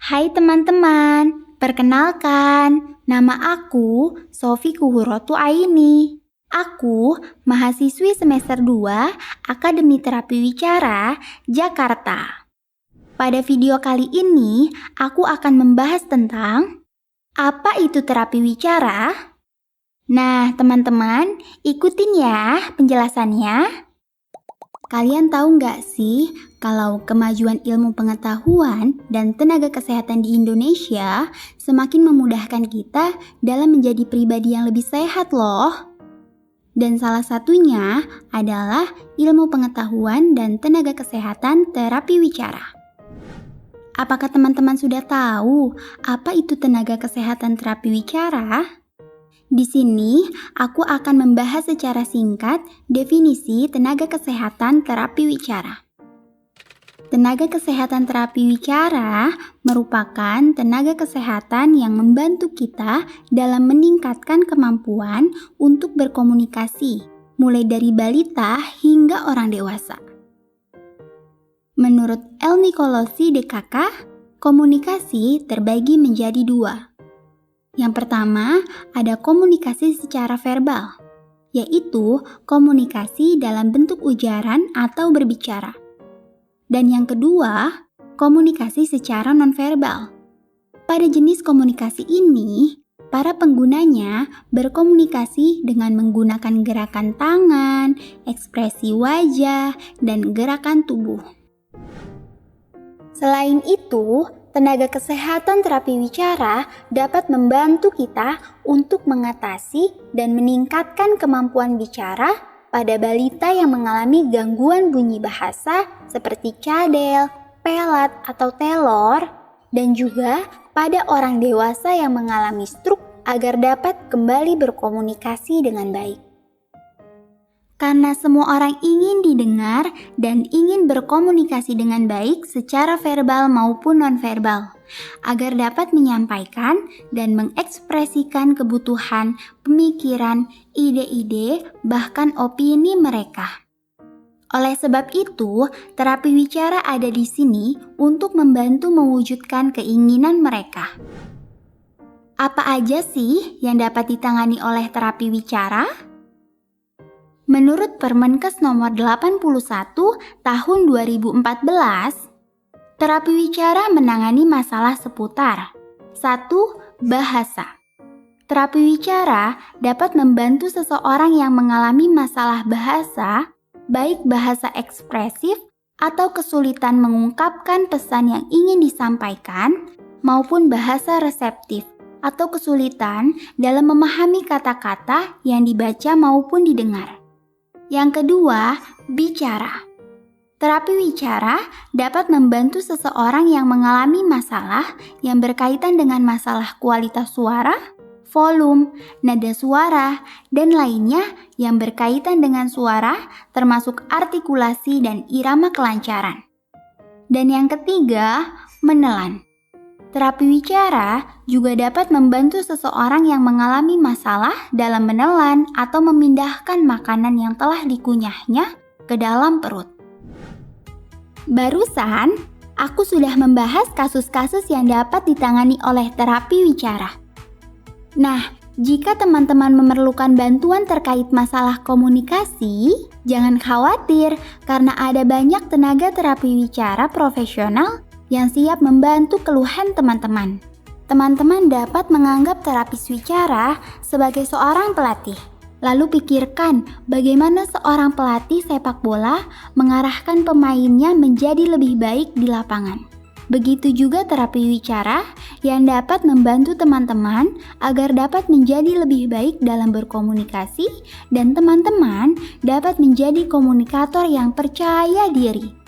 Hai teman-teman, perkenalkan, nama aku Sofi Kuhurotu Aini. Aku mahasiswi semester 2 Akademi Terapi Wicara, Jakarta. Pada video kali ini, aku akan membahas tentang apa itu terapi wicara. Nah, teman-teman, ikutin ya penjelasannya. Kalian tahu nggak sih kalau kemajuan ilmu pengetahuan dan tenaga kesehatan di Indonesia semakin memudahkan kita dalam menjadi pribadi yang lebih sehat loh. Dan salah satunya adalah ilmu pengetahuan dan tenaga kesehatan terapi wicara. Apakah teman-teman sudah tahu apa itu tenaga kesehatan terapi wicara? Di sini, aku akan membahas secara singkat definisi tenaga kesehatan terapi wicara. Tenaga kesehatan terapi wicara merupakan tenaga kesehatan yang membantu kita dalam meningkatkan kemampuan untuk berkomunikasi, mulai dari balita hingga orang dewasa. Menurut El Nicolosi DKK, komunikasi terbagi menjadi dua. Yang pertama, ada komunikasi secara verbal, yaitu komunikasi dalam bentuk ujaran atau berbicara. Dan yang kedua, komunikasi secara nonverbal. Pada jenis komunikasi ini, para penggunanya berkomunikasi dengan menggunakan gerakan tangan, ekspresi wajah, dan gerakan tubuh. Selain itu, tenaga kesehatan terapi wicara dapat membantu kita untuk mengatasi dan meningkatkan kemampuan bicara pada balita yang mengalami gangguan bunyi bahasa seperti cadel, pelat, atau telor, dan juga pada orang dewasa yang mengalami stroke agar dapat kembali berkomunikasi dengan baik. Karena semua orang ingin didengar dan ingin berkomunikasi dengan baik secara verbal maupun nonverbal, agar dapat menyampaikan dan mengekspresikan kebutuhan, pemikiran, ide-ide, bahkan opini mereka. Oleh sebab itu, terapi wicara ada di sini untuk membantu mewujudkan keinginan mereka. Apa aja sih yang dapat ditangani oleh terapi wicara? Menurut Permenkes nomor 81 tahun 2014, terapi wicara menangani masalah seputar 1. Bahasa. Terapi wicara dapat membantu seseorang yang mengalami masalah bahasa, baik bahasa ekspresif atau kesulitan mengungkapkan pesan yang ingin disampaikan, maupun bahasa reseptif atau kesulitan dalam memahami kata-kata yang dibaca maupun didengar. Yang kedua, bicara. Terapi wicara dapat membantu seseorang yang mengalami masalah yang berkaitan dengan masalah kualitas suara, volume, nada suara, dan lainnya yang berkaitan dengan suara termasuk artikulasi dan irama kelancaran. Dan yang ketiga, menelan. Terapi wicara juga dapat membantu seseorang yang mengalami masalah dalam menelan atau memindahkan makanan yang telah dikunyahnya ke dalam perut. Barusan, aku sudah membahas kasus-kasus yang dapat ditangani oleh terapi wicara. Nah, jika teman-teman memerlukan bantuan terkait masalah komunikasi, jangan khawatir karena ada banyak tenaga terapi wicara profesional yang siap membantu keluhan teman-teman. Teman-teman dapat menganggap terapis wicara sebagai seorang pelatih. Lalu pikirkan bagaimana seorang pelatih sepak bola mengarahkan pemainnya menjadi lebih baik di lapangan. Begitu juga terapi wicara yang dapat membantu teman-teman agar dapat menjadi lebih baik dalam berkomunikasi dan teman-teman dapat menjadi komunikator yang percaya diri.